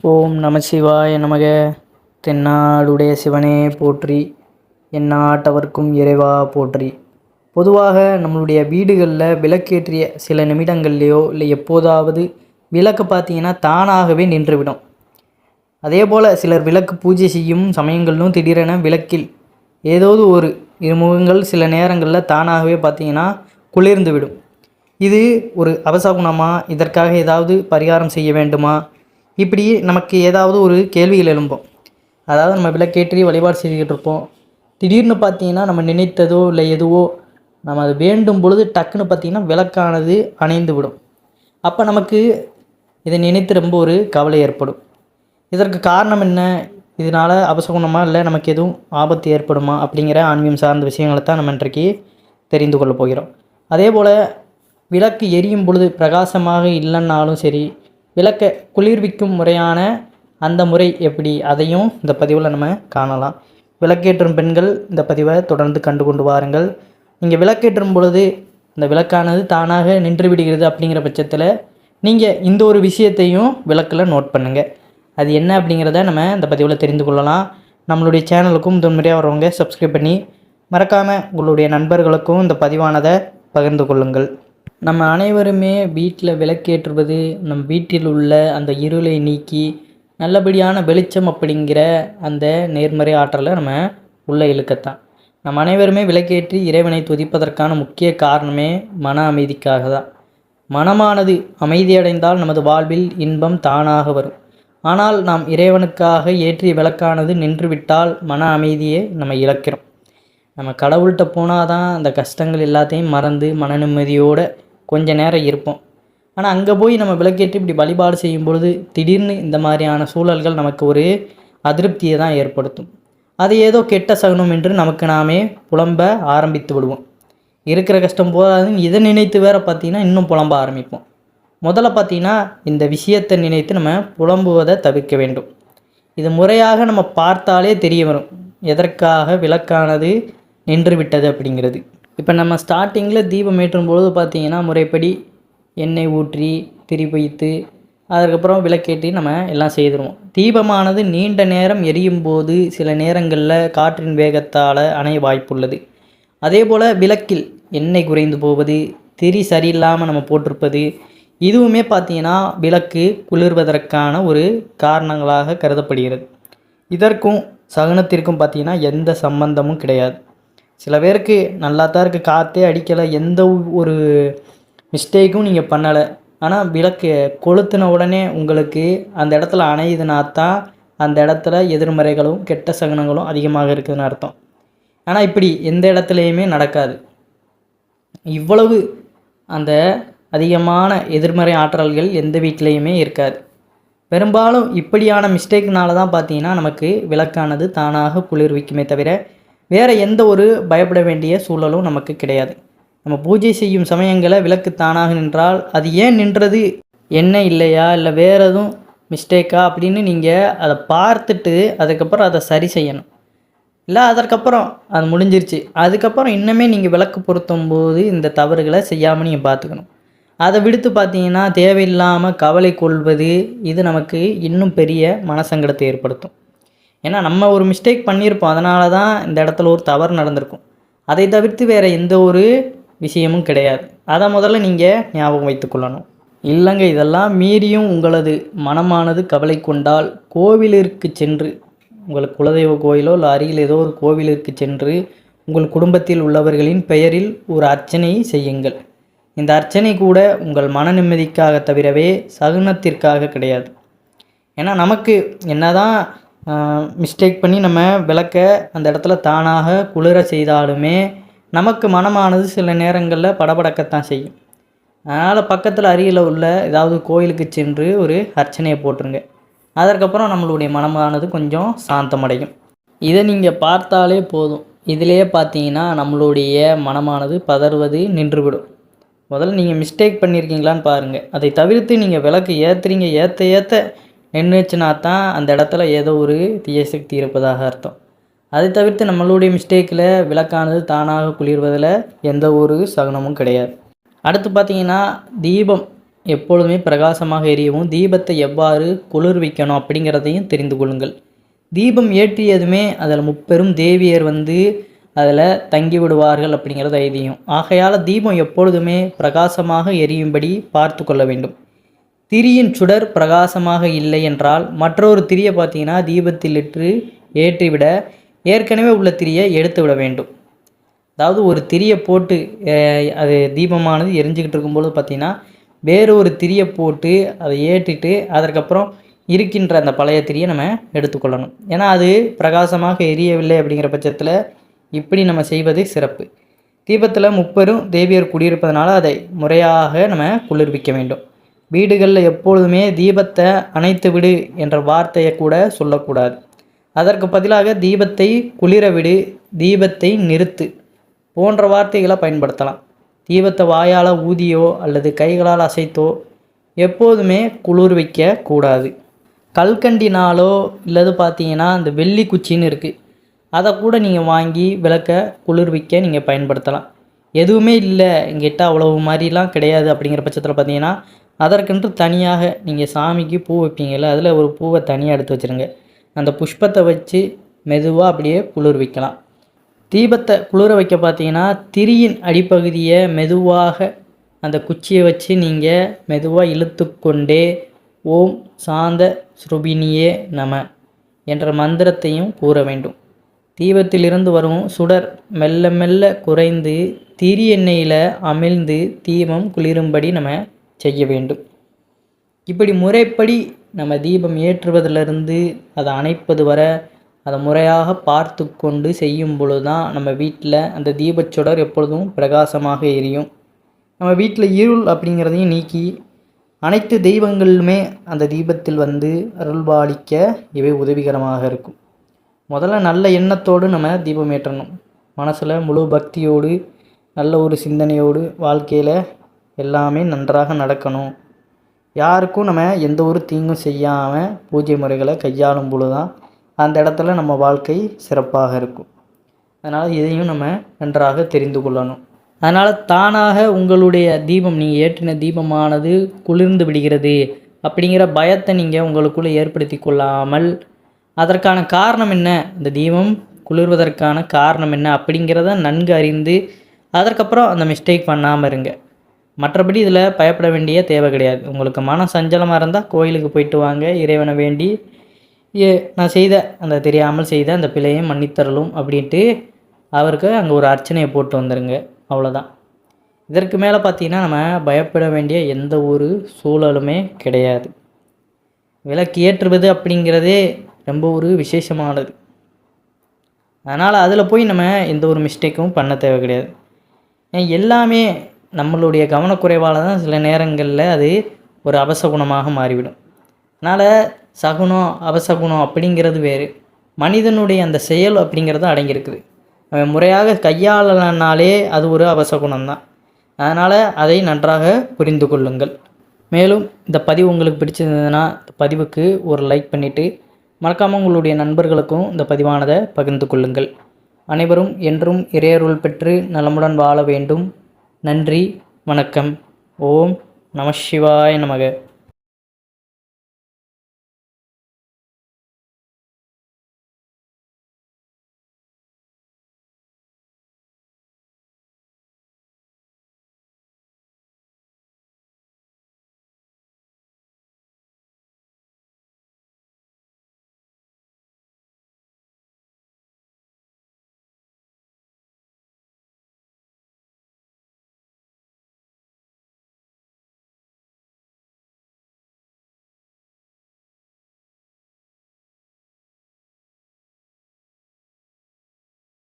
ஓம் நமசிவாய நமக. தென்னாடுடைய சிவனே போற்றி, எந்நாட்டவர்க்கும் இறைவா போற்றி. பொதுவாக நம்மளுடைய வீடுகளில் விளக்கேற்றிய சில நிமிடங்கள்லையோ இல்லை எப்போதாவது விளக்கு பார்த்திங்கன்னா தானாகவே நின்றுவிடும். அதே போல் சிலர் விளக்கு பூஜை செய்யும் சமயங்களிலும் திடீரென விளக்கில் ஏதாவது ஒரு இருமுகங்கள் சில நேரங்களில் தானாகவே பார்த்திங்கன்னா குளிர்ந்து விடும். இது ஒரு அவசகுணமா? இதற்காக ஏதாவது பரிகாரம் செய்ய வேண்டுமா? இப்படி நமக்கு ஏதாவது ஒரு கேள்விகள் எழும்போம். அதாவது நம்ம விளக்கேற்றி வழிபாடு செய்துக்கிட்டு இருப்போம். திடீர்னு பார்த்திங்கன்னா நம்ம நினைத்ததோ இல்லை எதுவோ நம்ம அது வேண்டும் பொழுது டக்குன்னு பார்த்திங்கன்னா விளக்கானது அணைந்து விடும். அப்போ நமக்கு இதை நினைத்து ரொம்ப ஒரு கவலை ஏற்படும். இதற்கு காரணம் என்ன? இதனால் அபசகுணமாக இல்லை நமக்கு எதுவும் ஆபத்து ஏற்படுமா? அப்படிங்கிற ஆன்மீகம் சார்ந்த விஷயங்களை தான் நம்ம இன்றைக்கு தெரிந்து கொள்ள போகிறோம். அதே போல் விளக்கு எரியும் பொழுது பிரகாசமாக இல்லைன்னாலும் சரி, விளக்கை குளிர்விக்கும் முறையான அந்த முறை எப்படி, அதையும் இந்த பதிவில் நம்ம காணலாம். விளக்கேற்றும் பெண்கள் இந்த பதிவை தொடர்ந்து கண்டு கொண்டு வாருங்கள். நீங்கள் விளக்கேற்றும் பொழுது இந்த விளக்கானது தானாக நின்று விடுகிறது அப்படிங்கிற பட்சத்தில் நீங்கள் இந்த ஒரு விஷயத்தையும் விளக்கில் நோட் பண்ணுங்கள். அது என்ன அப்படிங்கிறத நம்ம இந்த பதிவில் தெரிந்து கொள்ளலாம். நம்மளுடைய சேனலுக்கும் முதன்முறையாக வரவங்க சப்ஸ்கிரைப் பண்ணி மறக்காமல் உங்களுடைய நண்பர்களுக்கும் இந்த பதிவானதை பகிர்ந்து கொள்ளுங்கள். நம்ம அனைவருமே வீட்டில் விளக்கேற்றுவது நம் வீட்டில் உள்ள அந்த இருளை நீக்கி நல்லபடியான வெளிச்சம் அப்படிங்கிற அந்த நேர்மறை ஆற்றலை நம்ம உள்ளே இழுக்கத்தான். நம்ம அனைவருமே விளக்கேற்றி இறைவனை துதிப்பதற்கான முக்கிய காரணமே மன அமைதிக்காக தான். மனமானது அமைதியடைந்தால் நமது வாழ்வில் இன்பம் தானாக வரும். ஆனால் நாம் இறைவனுக்காக ஏற்றிய விளக்கானது நின்றுவிட்டால் மன அமைதியை நம்ம இழக்கிறோம். நம்ம கடவுள்கிட்ட போனால் தான் அந்த கஷ்டங்கள் எல்லாத்தையும் மறந்து மன நிம்மதியோடு கொஞ்ச நேரம் இருப்போம். ஆனால் அங்கே போய் நம்ம விளக்கேற்றி இப்படி வழிபாடு செய்யும் பொழுது திடீர்னு இந்த மாதிரியான சூழல்கள் நமக்கு ஒரு அதிருப்தியை தான் ஏற்படுத்தும். அது ஏதோ கெட்ட சகுனம் என்று நமக்கு நாமே புலம்ப ஆரம்பித்து விடுவோம். இருக்கிற கஷ்டம் போதாதுன்னு இதை நினைத்து வேற பார்த்திங்கன்னா இன்னும் புலம்ப ஆரம்பிப்போம். முதல்ல பார்த்திங்கன்னா இந்த விஷயத்தை நினைத்து நம்ம புலம்புவதை தவிர்க்க வேண்டும். இது முறையாக நம்ம பார்த்தாலே தெரிய வரும் எதற்காக விளக்கானது நின்று விட்டது அப்படிங்கிறது. இப்போ நம்ம ஸ்டார்டிங்கில் தீபம் ஏற்றும் பொழுது பார்த்திங்கன்னா முறைப்படி எண்ணெய் ஊற்றி திரி வைத்து அதுக்கப்புறம் விளக்கேற்றி நம்ம எல்லாம் செய்துருவோம். தீபமானது நீண்ட நேரம் எரியும் போது சில நேரங்களில் காற்றின் வேகத்தால் அணைய வாய்ப்புள்ளது. அதே போல் விளக்கில் எண்ணெய் குறைந்து போவது, திரி சரியில்லாமல் நம்ம போட்டிருப்பது, இதுவுமே பார்த்திங்கன்னா விளக்கு குளிர்வதற்கான ஒரு காரணங்களாக கருதப்படுகிறது. இதற்கும் சகுனத்திற்கும் பார்த்திங்கன்னா எந்த சம்பந்தமும் கிடையாது. சில பேருக்கு நல்லா தான் இருக்குது, காற்றே அடிக்கலை, எந்த ஒரு மிஸ்டேக்கும் நீங்கள் பண்ணலை. ஆனால் விளக்கு கொளுத்தின உடனே உங்களுக்கு அந்த இடத்துல அணையுதுன்னா தான் அந்த இடத்துல எதிர்மறைகளும் கெட்ட சகுனங்களும் அதிகமாக இருக்குதுன்னு அர்த்தம். ஆனால் இப்படி எந்த இடத்துலையுமே நடக்காது. இவ்வளவு அந்த அதிகமான எதிர்மறை ஆற்றல்கள் எந்த வீட்டிலையுமே இருக்காது. பெரும்பாலும் இப்படியான மிஸ்டேக்னால தான் பார்த்திங்கன்னா நமக்கு விளக்கானது தானாக குளிர்விக்குமே தவிர வேறு எந்த ஒரு பயப்பட வேண்டிய சூழலும் நமக்கு கிடையாது. நம்ம பூஜை செய்யும் சமயங்களில் விளக்கு தானாக நின்றால் அது ஏன் நின்றது, என்ன இல்லையா, இல்லை வேறு எதுவும் மிஸ்டேக்கா அப்படின்னு நீங்கள் அதை பார்த்துட்டு அதுக்கப்புறம் அதை சரி செய்யணும். இல்லை அதற்கப்புறம் அது முடிஞ்சிருச்சு, அதுக்கப்புறம் இன்னுமே நீங்கள் விளக்கு பொருத்தும் போது இந்த தவறுகளை செய்யாமல் நீங்கள் பார்த்துக்கணும். அதை விடுத்து பார்த்தீங்கன்னா தேவையில்லாமல் கவலை கொள்வது இது நமக்கு இன்னும் பெரிய மனசங்கடத்தை ஏற்படுத்தும். ஏன்னா நம்ம ஒரு மிஸ்டேக் பண்ணியிருப்போம், அதனால தான் இந்த இடத்துல ஒரு தவறு நடந்திருக்கும். அதை தவிர்த்து வேறு எந்த ஒரு விஷயமும் கிடையாது. அதை முதல்ல நீங்கள் ஞாபகம் வைத்துக்கொள்ளணும். இல்லைங்க, இதெல்லாம் மீறியும் உங்களது மனமானது கவலை கொண்டால் கோவிலிற்கு சென்று, உங்களுக்கு குலதெய்வ கோயிலோ இல்லை அருகில் ஏதோ ஒரு கோவிலிற்கு சென்று உங்கள் குடும்பத்தில் உள்ளவர்களின் பெயரில் ஒரு அர்ச்சனை செய்யுங்கள். இந்த அர்ச்சனை கூட உங்கள் மன நிம்மதிக்காக தவிரவே சகுனத்திற்காக கிடையாது. ஏன்னா நமக்கு என்னதான் மிஸ்டேக் பண்ணி நம்ம விளக்க அந்த இடத்துல தானாக குளிர செய்தாலுமே நமக்கு மனமானது சில நேரங்களில் படபடக்கத்தான் செய்யும். அதனால் பக்கத்தில் அருகில் உள்ள ஏதாவது கோயிலுக்கு சென்று ஒரு அர்ச்சனையை போட்டுருங்க. அதற்கப்புறம் நம்மளுடைய மனமானது கொஞ்சம் சாந்தமடையும். இதை நீங்கள் பார்த்தாலே போதும். இதிலேயே பார்த்தீங்கன்னா நம்மளுடைய மனமானது பதறுவது நின்றுவிடும். முதல்ல நீங்கள் மிஸ்டேக் பண்ணியிருக்கீங்களான்னு பாருங்கள். அதை தவிர்த்து நீங்கள் விளக்கு ஏற்றுறீங்க, ஏற்ற நின்றுச்சுனா தான் அந்த இடத்துல ஏதோ ஒரு தீய சக்தி இருப்பதாக அர்த்தம். அதை தவிர்த்து நம்மளுடைய மிஸ்டேக்கில் விளக்கானது தானாக குளிர்வதில் எந்த ஒரு சகுனமும் கிடையாது. அடுத்து பார்த்திங்கன்னா தீபம் எப்பொழுதுமே பிரகாசமாக எரியவும் தீபத்தை எவ்வாறு குளிர்விக்கணும் அப்படிங்கிறதையும் தெரிந்து கொள்ளுங்கள். தீபம் ஏற்றியதுமே அதில் முப்பெரும் தேவியர் வந்து அதில் தங்கி விடுவார்கள் அப்படிங்கிறது ஐதீகம். ஆகையால் தீபம் எப்பொழுதுமே பிரகாசமாக எரியும்படி பார்த்து கொள்ள வேண்டும். திரியின் சுடர் பிரகாசமாக இல்லை என்றால் மற்றொரு திரியை பார்த்தீங்கன்னா தீபத்திலிட்டு ஏற்றிவிட ஏற்கனவே உள்ள திரியை எடுத்து விட வேண்டும். அதாவது ஒரு திரியை போட்டு அது தீபமானது எரிஞ்சிக்கிட்டு இருக்கும்போது பார்த்திங்கன்னா வேறு ஒரு திரியை போட்டு அதை ஏற்றிட்டு அதற்கப்புறம் இருக்கின்ற அந்த பழைய திரியை நம்ம எடுத்துக்கொள்ளணும். ஏன்னா அது பிரகாசமாக எரியவில்லை அப்படிங்கிற பட்சத்தில் இப்படி நம்ம செய்வது சிறப்பு. தீபத்தில் முப்பெரும் தேவியர் குடியிருப்பதனால அதை முறையாக நம்ம குளிர்விக்க வேண்டும். வீடுகளில் எப்பொழுதுமே தீபத்தை அணைத்து விடு என்ற வார்த்தையை கூட சொல்லக்கூடாது. அதற்கு பதிலாக தீபத்தை குளிர விடு, தீபத்தை நிறுத்து போன்ற வார்த்தைகளை பயன்படுத்தலாம். தீபத்தை வாயால் ஊதியோ அல்லது கைகளால் அசைத்தோ எப்போதுமே குளிர்விக்க கூடாது. கல்கண்டினாலோ இல்லது பார்த்தீங்கன்னா இந்த வெள்ளி குச்சின்னு இருக்குது, அதை கூட நீங்கள் வாங்கி விளக்க குளிர்விக்க நீங்கள் பயன்படுத்தலாம். எதுவுமே இல்லை எங்கிட்ட அவ்வளவு மாதிரிலாம் கிடையாது அப்படிங்கிற பட்சத்தில் பார்த்தீங்கன்னா அதற்கென்று தனியாக நீங்கள் சாமிக்கு பூ வைப்பீங்கள்ல, அதில் ஒரு பூவை தனியாக எடுத்து வச்சுருங்க. அந்த புஷ்பத்தை வச்சு மெதுவாக அப்படியே குளிர்விக்கலாம். தீபத்தை குளிர வைக்க பார்த்தீங்கன்னா திரியின் அடிப்பகுதியை மெதுவாக அந்த குச்சியை வச்சு நீங்கள் மெதுவாக இழுத்து கொண்டே ஓம் சாந்த ஸ்ருபினியே நம என்ற மந்திரத்தையும் கூற வேண்டும். தீபத்திலிருந்து வரும் சுடர் மெல்ல மெல்ல குறைந்து திரி எண்ணெயில் அமிழ்ந்து தீபம் குளிரும்படி நம்ம செய்ய வேண்டும். இப்படி முறைப்படி நம்ம தீபம் ஏற்றுவதிலிருந்து அதை அணைப்பது வர அதை முறையாக பார்த்து கொண்டு செய்யும் பொழுது தான் நம்ம வீட்டில் அந்த தீபச்சுடர் எப்பொழுதும் பிரகாசமாக எரியும். நம்ம வீட்டில் இருள் அப்படிங்கிறதையும் நீக்கி அனைத்து தெய்வங்களுமே அந்த தீபத்தில் வந்து அருள்பாலிக்க இவை உதவிகரமாக இருக்கும். முதல்ல நல்ல எண்ணத்தோடு நம்ம தீபம் ஏற்றணும். மனசில் முழு பக்தியோடு நல்ல ஒரு சிந்தனையோடு வாழ்க்கையில் எல்லாமே நன்றாக நடக்கணும். யாருக்கும் நம்ம எந்த ஒரு தீங்கும் செய்யாமல் பூஜை முறைகளை கையாளும் பொழுது தான் அந்த இடத்துல நம்ம வாழ்க்கை சிறப்பாக இருக்கும். அதனால் இதையும் நம்ம நன்றாக தெரிந்து கொள்ளணும். அதனால் தானாக உங்களுடைய தீபம் நீங்கள் ஏற்றின தீபமானது குளிர்ந்து விடுகிறது அப்படிங்கிற பயத்தை நீங்கள் உங்களுக்குள்ளே ஏற்படுத்தி கொள்ளாமல் அதற்கான காரணம் என்ன, இந்த தீபம் குளிர்வதற்கான காரணம் என்ன அப்படிங்கிறத நன்கு அறிந்து அதற்கப்புறம் அந்த மிஸ்டேக் பண்ணாமல் இருங்க. மற்றபடி இதில் பயப்பட வேண்டிய தேவை கிடையாது. உங்களுக்கு மன சஞ்சலமாக இருந்தால் கோயிலுக்கு போயிட்டு வாங்க, இறைவனை வேண்டி நான் செய்த அந்த தெரியாமல் செய்த அந்த பிழையை மன்னித்தரலும் அப்படின்ட்டு அவருக்கு அங்கே ஒரு அர்ச்சனையை போட்டு வந்துடுங்க. அவ்வளோதான். இதற்கு மேலே பார்த்திங்கன்னா நம்ம பயப்பட வேண்டிய எந்த ஒரு சூழலுமே கிடையாது. விளக்கு ஏற்றுவது அப்படிங்கிறதே ரொம்ப ஒரு விசேஷமானது. அதனால் அதில் போய் நம்ம எந்த ஒரு மிஸ்டேக்கும் பண்ண தேவை கிடையாது. எல்லாமே நம்மளுடைய கவனக்குறைவால் தான் சில நேரங்களில் அது ஒரு அபசகுணமாக மாறிவிடும். அதனால் சகுனம் அபசகுணம் அப்படிங்கிறது வேறு, மனிதனுடைய அந்த செயல் அப்படிங்கிறது அடங்கியிருக்குது. முறையாக கையாளனாலே அது ஒரு அபசகுணம்தான். அதனால் அதை நன்றாக புரிந்து கொள்ளுங்கள். மேலும் இந்த பதிவு உங்களுக்கு பிடிச்சிருந்ததுன்னா இந்த பதிவுக்கு ஒரு லைக் பண்ணிவிட்டு மறக்காமல் உங்களுடைய நண்பர்களுக்கும் இந்த பதிவானதை பகிர்ந்து கொள்ளுங்கள். அனைவரும் என்றும் இறையருள் பெற்று நலமுடன் வாழ வேண்டும். நன்றி, வணக்கம். ஓம் நம சிவாய நமக.